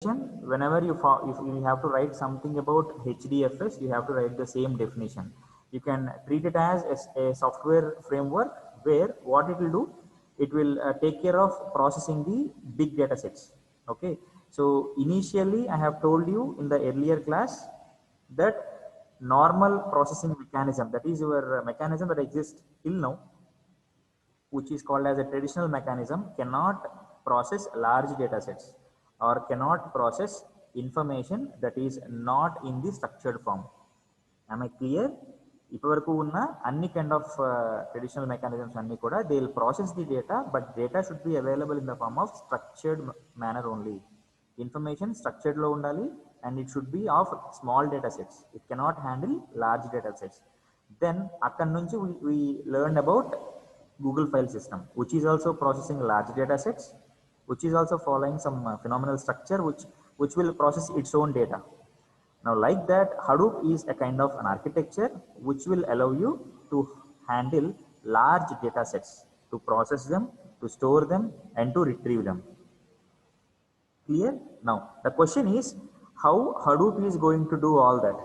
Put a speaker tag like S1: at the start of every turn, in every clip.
S1: whenever if you have to write something about HDFS, you have to write the same definition. You can treat it as a software framework where what it will do, it will take care of processing the big data sets. Okay. So initially I have told you in the earlier class that normal processing mechanism, that is your mechanism that exists till now, which is called as a traditional mechanism, cannot process large data sets or cannot process information that is not in the structured form. Am I clear? ఇప్పటివరకు ఉన్న అన్ని kind of traditional mechanisms అన్ని కూడా they will process the data, but data should be available in the form of structured manner only. Information స్ట్రక్చర్డ్లో ఉండాలి and it should be of small data sets. It cannot handle large data sets. Then అక్కడ నుంచి we learned about Google file system, which is also processing large data sets, which is also following some phenomenal structure which will process its own data. Now like that, Hadoop is a kind of an architecture which will allow you to handle large data sets, to process them, to store them and to retrieve them. Clear? Now the question is how Hadoop is going to do all that.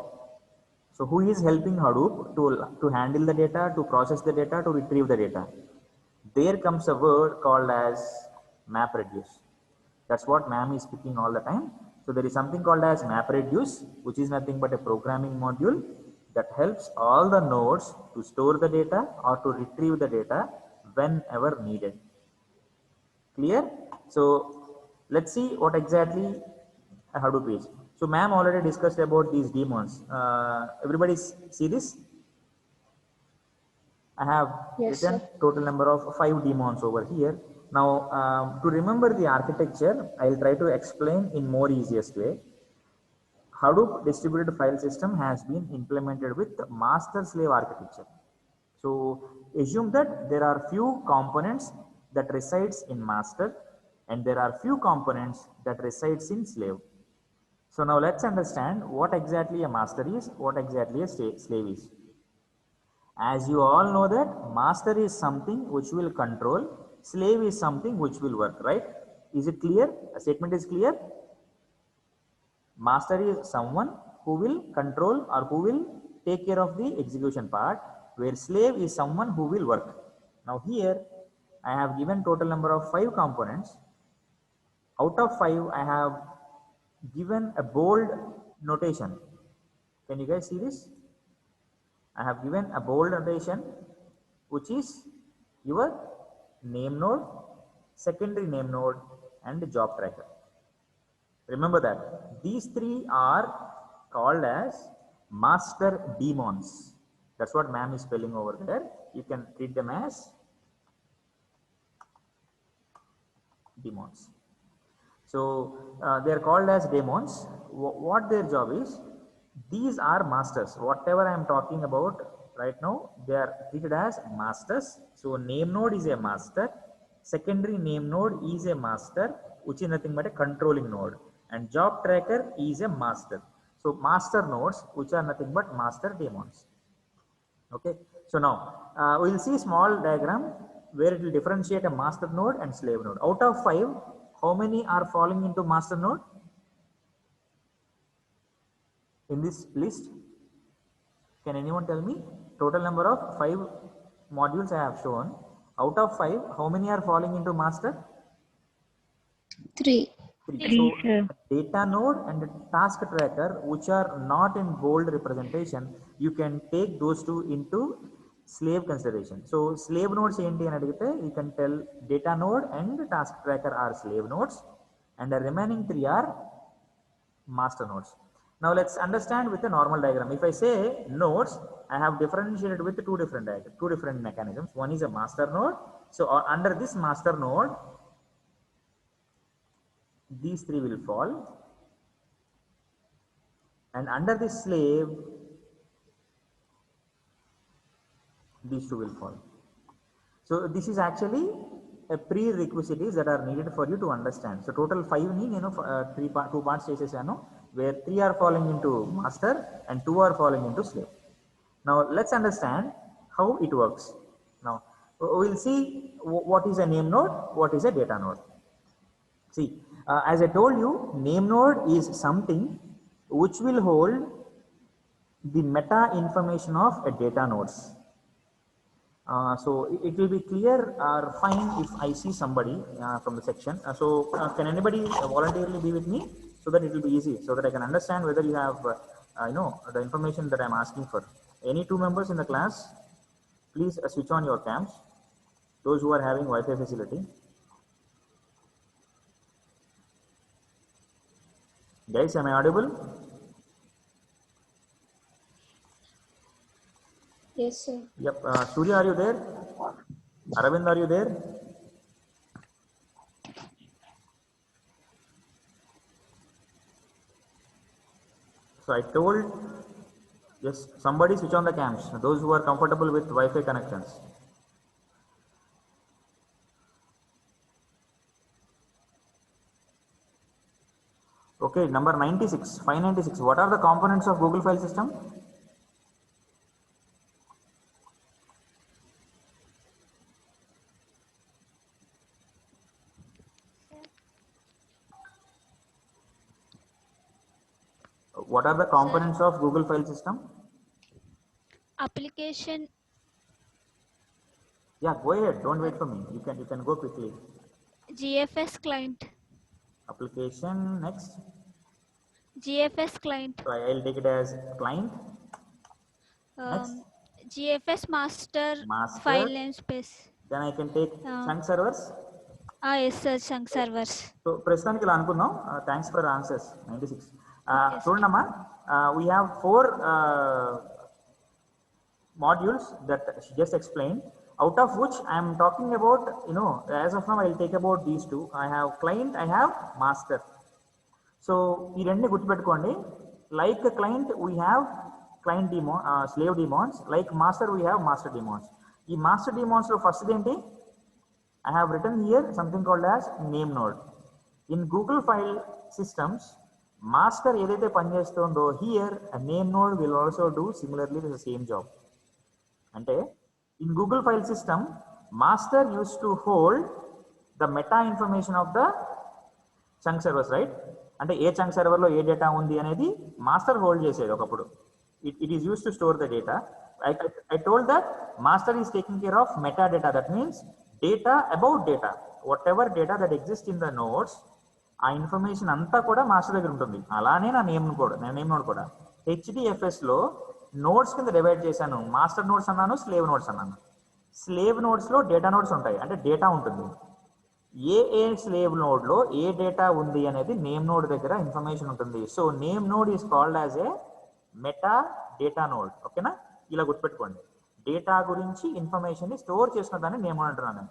S1: So who is helping Hadoop to handle the data, to process the data, to retrieve the data? There comes a word called as MapReduce. That's what ma'am is speaking all the time. So there is something called as MapReduce, which is nothing but a programming module that helps all the nodes to store the data or to retrieve the data whenever needed. Clear? So let's see what exactly a Hadoop is. So ma'am already discussed about these daemons. Everybody see this? I have written total number of 5 daemons over here. Now to remember the architecture, I will try to explain in more easiest way. Hadoop distributed file system has been implemented with master slave architecture. So assume that there are few components that resides in master and there are few components that resides in slave. So now let's understand what exactly a master is, what exactly a slave is. As you all know that master is something which will control, slave is something which will work, right? Is it clear? A statement is clear. Master is someone who will control or who will take care of the execution part, where slave is someone who will work. Now here I have given total number of 5 components. Out of 5 I have given a bold notation. Can you guys see this? I have given a bold notation which is your name node, secondary name node and the job tracker. Remember that these 3 are called as master daemons. That's what ma'am is spelling over there. You can treat them as daemons. So they are called as daemons. What their job is, these are masters. Whatever I am talking about right now, they are treated as masters. So name node is a master, secondary name node is a master, which is nothing but a controlling node, and job tracker is a master. So master nodes, which are nothing but master daemons. Okay. So now we will see small diagram where it will differentiate a master node and slave node. Out of 5, how many are falling into master node in this list? Can anyone tell me? Total number of 5 modules I have shown. Out of 5, how many are falling into master?
S2: 3.
S1: 3. So data node and task tracker, which are not in bold representation, you can take those 2 into slave consideration. So slave nodes enti ani adigite, you can tell data node and task tracker are slave nodes and the remaining 3 are master nodes. Now let's understand with a normal diagram. If I say nodes, I have differentiated with 2 different mechanisms. One is a master node. So under this master node, these 3 will fall, and under this slave, these 2 will fall. So this is actually a prerequisites that are needed for you to understand. So total 5 ni nenu 2 parts chesesanu, where 3 are falling into master and 2 are falling into slave. Now let's understand how it works. Now we will see what is a name node, what is a data node. See, As I told you, name node is something which will hold the meta information of a data nodes. So it will be clear or fine if I see somebody from the section. Can anybody voluntarily be with me so that it will be easy, so that I can understand whether you have the information that I am asking for. Any 2 members in the class, please switch on your cams. Those who are having Wi-Fi facility. Guys, am I audible?
S2: Yes, sir.
S1: Yep. Surya, are you there? Aravind, are you there? So I told, yes, somebody switch on the cams. Those who are comfortable with Wi-Fi connections. Okay, number 96, 596. What are the components of Google file system? What are the components of Google file system?
S2: Application.
S1: Yeah, go ahead. Don't wait for me. You can go quickly.
S2: GFS client.
S1: Application, next.
S2: GFS client.
S1: So I'll take it as client. Next.
S2: GFS master file namespace.
S1: Then I can take chunk servers.
S2: Yes, sir, chunk servers.
S1: So ప్రస్తుతానికి ఇలా అనుకుందాం. Thanks for answers. 96. చూడండమ్మా, we have 4 modules that she just explained, out of which I am talking about, as of now I'll take about these 2. I have client, I have master. So ఈ రెండిని గుర్తుపెట్టుకోండి. Like a client we have client daemon, slave daemons. Like master we have master daemons. ఈ master daemons లో first ఏంటి? I have written here something called as name node. In Google file systems, master ఏదైతే పనిచేస్తుందో, here a name node will also do similarly the same job. అంటే in Google file system, master used to hold the meta information of the chunk servers, right? అంటే ఏ chunk server లో ఏ data ఉంది అనేది master hold చేసేది ఒకప్పుడు. It is used to store the data. I told that master is taking care of metadata. That means data about data. Whatever data that exists in the nodes, ఆ information అంతా కూడా master దగ్గర ఉంటుంది. అలానే నా name node కూడా HDFS లో nodes కింద డివైడ్ చేశాను. మాస్టర్ నోడ్స్ అన్నాను, స్లేవ్ నోడ్స్ అన్నాను. స్లేవ్ నోడ్స్ లో డేటా నోడ్స్ ఉంటాయి, అంటే డేటా ఉంటుంది. ఏ స్లేవ్ నోడ్ లో ఏ డేటా ఉంది అనేది నేమ్ నోడ్ దగ్గర ఇన్ఫర్మేషన్ ఉంటుంది. So name node is called as A meta data node. ఓకేనా? ఇలా గుర్తుపెట్టుకోండి. డేటా గురించి ఇన్ఫర్మేషన్ ని స్టోర్ చేసిన దాన్ని నేమ్ నోడ్ అంటున్నాను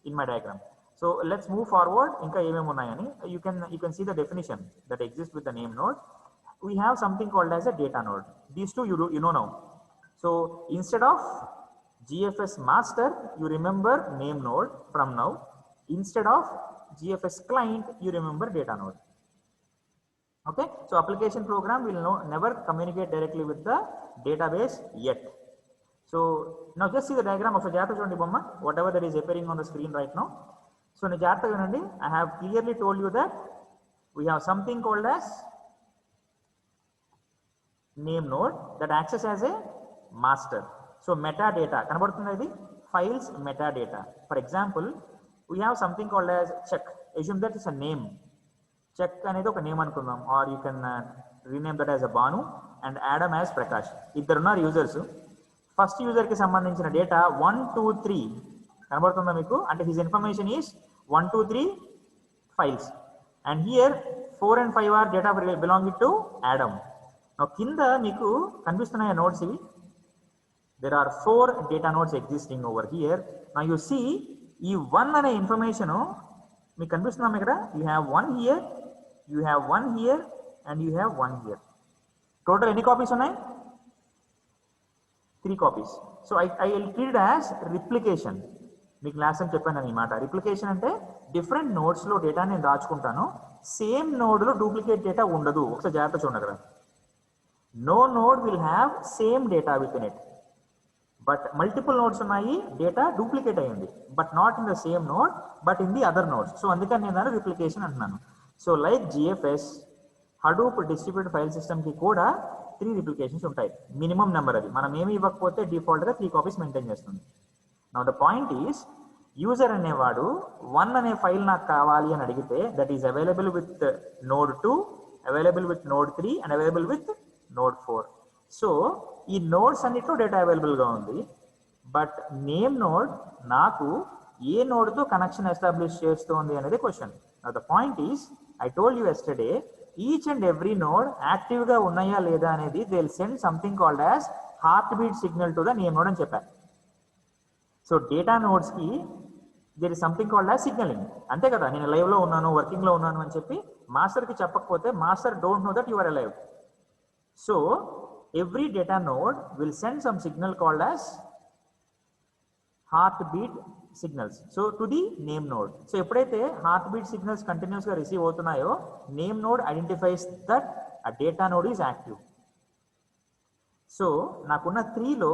S1: in my diagram. So let's move forward. ఇంకా ఏమేమి ఉన్నాయని you can see the definition that exist with the name node. We have something called as a data node. These 2 you know now. So instead of GFS master, you remember name node from now. Instead of GFS client, you remember data node. Okay, so application program will never communicate directly with the database yet. So now just see the diagram of a Jatha Chondi Bomma, whatever that is appearing on the screen right now. So in Jatha Ganandi, I have clearly told you that we have something called as name node that acts as a master. So metadata కనబడుతుంది, ఇది files metadata. For example, we have something called as check. Assume that is a name. Check అనేది ఒక name అనుకుందాం, or you can rename that as a Banu and Adam as Prakash. ఇద్దరున్నారు users. First user కి సంబంధించిన data 1 2 3 కనబడుతుందా మీకు? అంటే his information is 1 2 3 files, and here 4 and 5 are data belonging to Adam. కింద మీకు కనిపిస్తున్నాయి నోడ్స్ ఇవి. there are 4 data nodes existing over here. Now you see ఈ 1 అనే ఇన్ఫర్మేషన్ మీకు కనిపిస్తున్నాం ఇక్కడ. you have 1 here, you have 1 here and you have 1 here. Total ఎన్ని copies ఉన్నాయి? 3 copies. So I will treat it as replication. మీకు last time చెప్పాను అన్నమాట. Replication అంటే డిఫరెంట్ నోడ్స్ లో డేటా నేను దాచుకుంటాను, సేమ్ నోడ్ లో డూప్లికేట్ డేటా ఉండదు. ఒకసారి జాగ్రత్త చూడండి అక్కడ. No node will have same data within it, but multiple nodes ఉన్నాయి, డేటా డూప్లికేట్ అయ్యింది, but not in the same node but in the other nodes. So అందుకని నేను దాన్ని రిప్లికేషన్ అంటున్నాను. So like GFS Hadoop distributed file system కి కూడా 3 replications ఉంటాయి. Minimum number అది, మనం ఏమి ఇవ్వకపోతే డిఫాల్ట్ గా 3 కాపీస్ మెయింటైన్ చేస్తుంది. Now the point is, user అనేవాడు 1 అనే ఫైల్ నాకు కావాలి అని అడిగితే that is available with node 2, available with node 3 and available with node 4. So ఈ నోడ్స్ అన్నిట్లో డేటా అవైలబుల్ గా ఉంది. బట్ నేమ్ నోడ్ నాకు ఏ నోడ్ తో కనెక్షన్ ఎస్టాబ్లిష్ చేస్తుంది అనేది question. Now the point is, I told you yesterday, each and every node active గా ఉన్నాయా లేదా అనేది they will send something called as heart beat signal to the name node అని చెప్పారు. సో డేటా నోడ్స్ కి there is something called as signaling. అంతే కదా, నేను లైవ్ లో ఉన్నాను, వర్కింగ్ లో ఉన్నాను అని చెప్పి మాస్టర్ కి చెప్పకపోతే master don't know that you are alive. So every data node will send some signal called as heartbeat signals so to the name node. So ఎప్పుడైతే heartbeat signals continuous గా రిసీవ్ అవుతున్నాయో name node identifies that a data node is active. So నాకున్న 3 లో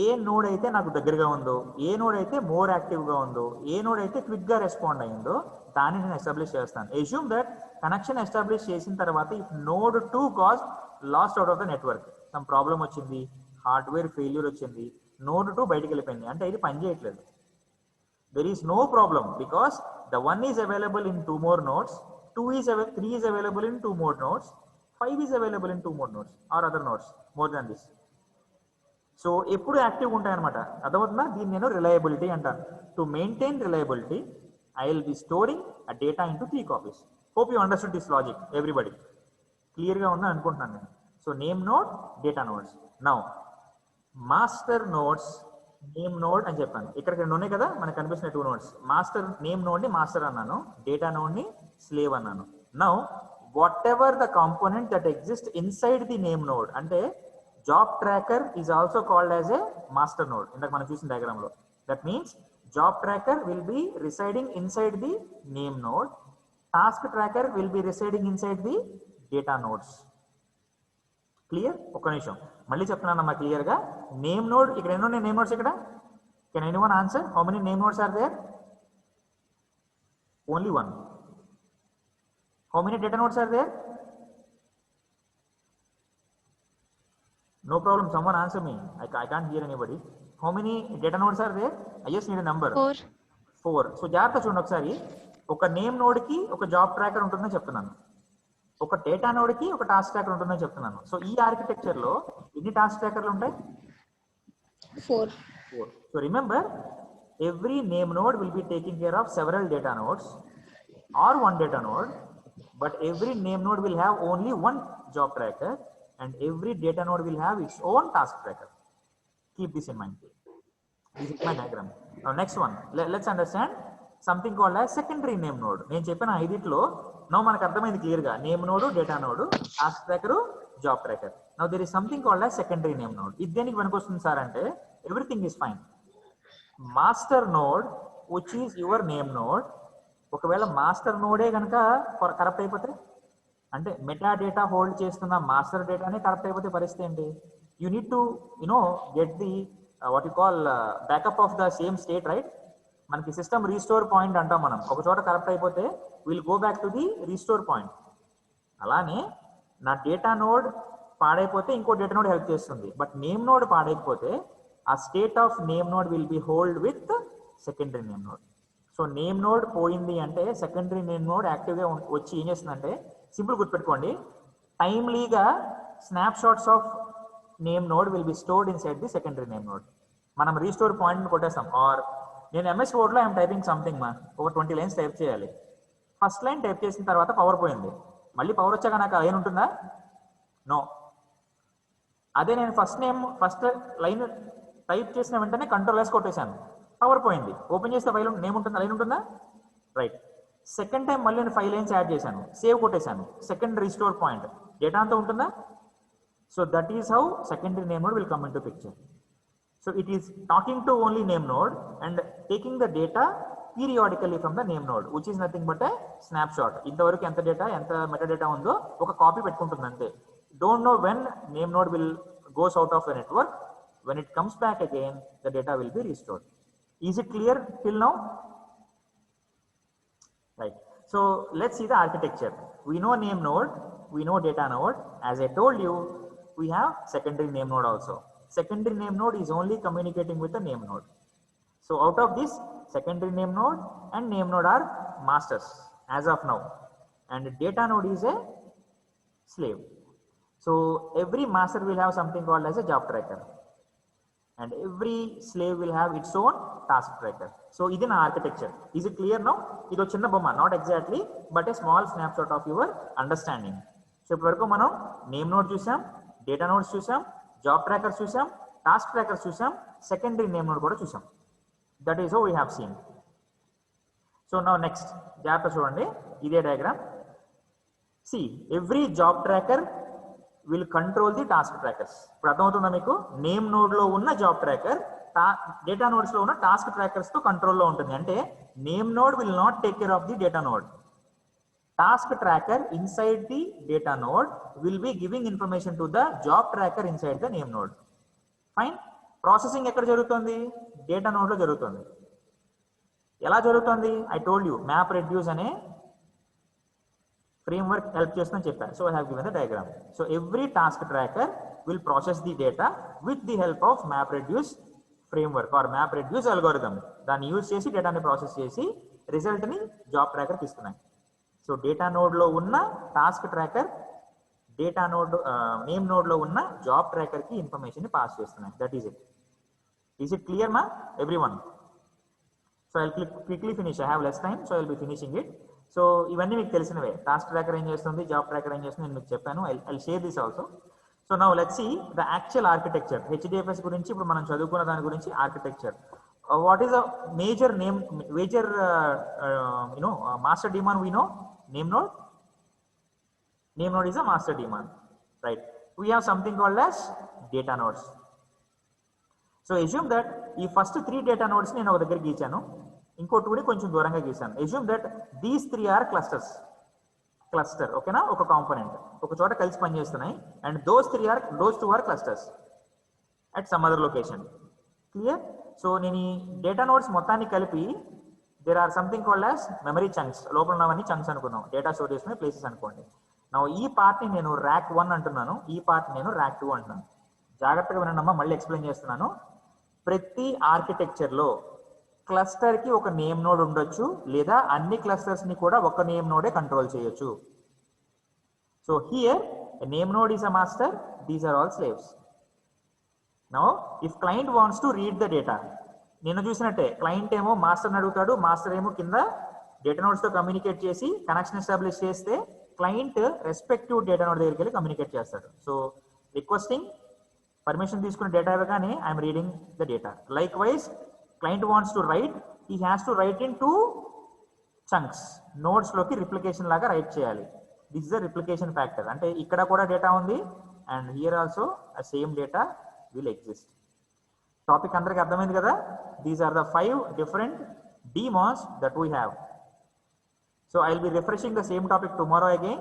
S1: ఏ node అయితే నాకు దగ్గరగా ఉందో, ఏ node అయితే మోర్ యాక్టివ్ గా ఉందో, ఏ నోడ్ అయితే క్విక్ గా రెస్పాండ్ అయిందో దాన్ని నేను ఎస్టాబ్లిష్ చేస్తాను. అస్యూమ్ దట్ కనెక్షన్ ఎస్టాబ్లిష్ చేసిన తర్వాత if node 2 got lost out of the network, some problem వచ్చింది, హార్డ్వేర్ ఫెయిల్యూర్ వచ్చింది, నోడ్ 2 బయటకు వెళ్ళిపోయింది అంటే ఇది పని చేయట్లేదు. There is no problem because the 1 is available in 2 more nodes, 3 is available in 2 more nodes, 5 is available in 2 more nodes or other nodes more than this. So ఎప్పుడు active ఉంటాయి అనమాట. అర్థమవుతుందా? దీన్ని నేను రిలయబిలిటీ అంటాను. To maintain reliability I will B storing a data into 3 copies. Hope you understood this logic everybody. క్లియర్గా ఉందని అనుకుంటున్నాను నేను. So name node, data nodes. Now master nodes, name node అని చెప్పాను. ఇక్కడ 2 ఉన్నాయి కదా మనకు కనిపిస్తున్న 2 నోడ్స్. మాస్టర్ నేమ్ నోడ్ని మాస్టర్ అన్నాను, డేటా నోడ్ని స్లేవ్ అన్నాను. Now what ever the component that exist inside the name node, అంటే job tracker is also called as a master node. ఇందాక మనం చూసిన డయాగ్రామ్ లో that means job tracker will be residing inside the name node, task tracker will be residing inside the data nodes. Clear? ఒక్క నిమిషం మళ్ళీ చెప్తున్నానమ్మా clear గా. Name node ఇక్కడ ఎన్నో నేమ్ నోడ్స్ ఇక్కడ. Can anyone answer how many name nodes are there? Only 1. How many data nodes are there? No problem, someone answer me. I can't hear anybody. How many data nodes are there? I just need a number. 4. So జాగ్రత్త చూడండి ఒకసారి. ఒక name node కి ఒక job tracker ఉంటుందని చెప్తున్నాను, ఒక data node కి ఒక టాస్క్ ట్రాకర్ ఉంటుందని చెప్తున్నాను. సో ఈ ఆర్కిటెక్చర్ లో ఎన్ని టాస్క్ ట్రాకర్లు ఉంటాయి?
S2: 4.
S1: So remember, every name node will be taking care of several data nodes or 1 data node, but every name node will have only 1 job tracker and every data node will have its own task tracker. Keep this in mind. This is my diagram. Now next one, let's understand something called as secondary name node. నేను చెప్పిన ఐదిట్లో now మనకు అర్థమైంది clear గా. Name node, data node, task tracker, job tracker. Now there is something called as secondary name node. ఇది దేనికి పనికొస్తుంది sir అంటే everything is fine. Master node which is your name node, ఒకవేళ మాస్టర్ నోడే కనుక కరప్ట్ అయిపోతే, అంటే మెటా డేటా హోల్డ్ చేస్తున్న మాస్టర్ డేటానే కరప్ట్ అయిపోతే పరిస్థితి ఏంటి? You need to get the what you call backup of the same state, right? మనకి సిస్టమ్ రీస్టోర్ పాయింట్ అంటాం మనం. ఒక చోట కరప్ట్ అయిపోతే will go back to the restore point. అలానే నా డేటా నోడ్ పాడైపోతే ఇంకో డేటా నోడ్ హెల్ప్ చేస్తుంది, బట్ నేమ్ నోడ్ పాడైపోతే ఆ state of name node will B hold with secondary name node. So name node పోయింది అంటే సెకండరీ నేమ్ నోడ్ యాక్టివ్గా వచ్చి ఏం చేస్తుందంటే, సింపుల్ గుర్తుపెట్టుకోండి, టైమ్లీగా snap shots of name node will be stored inside the secondary name node. మనం restore point కొట్టేస్తాం. ఆర్ నేను MS Wordలో ఐఎమ్ టైపింగ్ సంథింగ్ ఒక 20 లైన్స్ టైప్ చేయాలి. ఫస్ట్ లైన్ టైప్ చేసిన తర్వాత పవర్ పోయింది, మళ్ళీ పవర్ వచ్చాక నాకు లైన్ ఉంటుందా? నో. అదే నేను ఫస్ట్ లైన్ టైప్ చేసిన వెంటనే Ctrl+S కొట్టేశాను, పవర్ పోయింది. ఓపెన్ చేస్తే ఫైల్ నేమ్ ఉంటుందా, లైన్ ఉంటుందా? రైట్. సెకండ్ టైం మళ్ళీ నేను 5 లైన్స్ యాడ్ చేశాను, సేవ్ కొట్టేశాను, సెకండ్ రీస్టోర్ పాయింట్, డేటా అంతా ఉంటుందా? So that is how secondary name node will come into picture. So it is talking to only name node and taking the data periodically from the name node, which is nothing but a snap shot. ఇంతవరకు ఎంత data, ఎంత meta data ఉందో ఒక copy పెట్టుకుంటుంది అంతే. Don't know when name node will goes out of the network. When it comes back again, the data will be restored. Is it clear till now? Right. So let's see the architecture. We know name node, we know data node. As I told you, we have secondary name node also. Secondary name node is only communicating with the name node. So out of this, secondary name node and name node are masters as of now, and data node is a slave. So every master will have something called as a job tracker, and every slave will have its own task tracker. So ఇది నా architecture. Is it clear now? ఇది ఒక చిన్న బొమ్మ, not exactly, but a small snapshot of your understanding. So ఇప్పటివరకు మనం name node చూసాం, data nodes చూసాం, జాబ్ ట్రాకర్స్ చూసాం, టాస్క్ ట్రాకర్స్ చూసాం, సెకండరీ నేమ్ నోడ్ కూడా చూసాం. That is how we have seen. So now next జాగ్రత్త చూడండి, ఇదే diagram. See every job tracker will control the task trackers. ఇప్పుడు అర్థమవుతుందా మీకు? నేమ్ నోడ్ లో ఉన్న జాబ్ ట్రాకర్ డేటా నోడ్స్ లో ఉన్న టాస్క్ ట్రాకర్స్ తో కంట్రోల్లో ఉంటుంది. అంటే name node will not take care of the data node. Task tracker inside the data node will be giving information to the job tracker inside the name node. Fine. Processing ఎక్కడ జరుగుతుంది? Data node లో జరుగుతుంది. ఎలా జరుగుతుంది? I told you MapReduce అనే framework help చేస్తుందని చెప్పాను. So I have given the diagram. So every task tracker will process the data with the help of MapReduce framework or MapReduce algorithm. దాన్ని use చేసి డేటాని ప్రాసెస్ చేసి result ని job tracker కి ఇస్తున్నాయి. సో డేటా నోడ్ లో ఉన్న task tracker data node name node లో ఉన్న జాబ్ ట్రాకర్ కి ఇన్ఫర్మేషన్ ని పాస్ చేస్తున్నాయి. That is it. Is it clear మా everyone? So I quickly finish. I have less time, so I will be finishing it. So ఇవన్నీ మీకు తెలిసినవే. Task tracker ఏం చేస్తుంది, జాబ్ ట్రాకర్ ఏం చేస్తుంది నేను మీకు చెప్పాను. I share this also. So now let's see the actual architecture. HDFS గురించి ఇప్పుడు మనం చదువుకున్న దాని గురించి architecture. What is a major master daemon we know? Name node. Name node is a master daemon, right? We have something called as data nodes. So assume that ఈ first 3 data nodes నేను ఒక దగ్గర గీచాను, ఇంకోటి కూడా కొంచెం దూరంగా గీసాను. assume that these 3 are clusters. Cluster ఓకేనా, ఒక కాంపోనెంట్ ఒక చోట కలిసి పనిచేస్తున్నాయి. And those 2 are clusters at some other location. Clear? So నేను ఈ డేటా నోడ్స్ మొత్తాన్ని కలిపి there are something called as memory chunks. లోపల ఉన్నవన్నీ చంక్స్ అనుకున్నాం, డేటా స్టోర్ చేసుకునే ప్లేసెస్ అనుకోండి. నా ఈ పార్ట్ ని నేను ర్యాక్ 1 అంటున్నాను, ఈ పార్ట్ నేను ర్యాక్ 2 అంటున్నాను. జాగ్రత్తగా వినండమ్మా, మళ్ళీ ఎక్స్ప్లెయిన్ చేస్తున్నాను. ప్రతి ఆర్కిటెక్చర్ లో క్లస్టర్ కి ఒక నేమ్ నోడ్ ఉండొచ్చు, లేదా అన్ని క్లస్టర్స్ ని కూడా ఒక నేమ్ నోడే కంట్రోల్ చేయొచ్చు. So here name node is a master, these are all slaves. Now, if client wants to read the data, నేను చూసినట్టే క్లయింట్ ఏమో మాస్టర్ని అడుగుతాడు, మాస్టర్ ఏమో కింద డేటా నోడ్స్ తో కమ్యూనికేట్ చేసి కనెక్షన్ ఎస్టాబ్లిష్ చేస్తే క్లయింట్ రెస్పెక్టివ్ డేటా నోడ్ దగ్గరికి వెళ్ళి కమ్యూనికేట్ చేస్తాడు. సో రిక్వెస్టింగ్ పర్మిషన్ తీసుకున్న డేటా ఇవ్వగానే I'm reading the data. Like wise client wants to right, he has to right in 2 chunks. Nodes లోకి replication లాగా రైట్ చేయాలి. This is the replication factor. అంటే ఇక్కడ కూడా డేటా ఉంది and here also same data will exist. Topic అందరికి అర్థమైంది కదా? These are the 5 different daemons that we have. So I will be refreshing the same topic tomorrow again.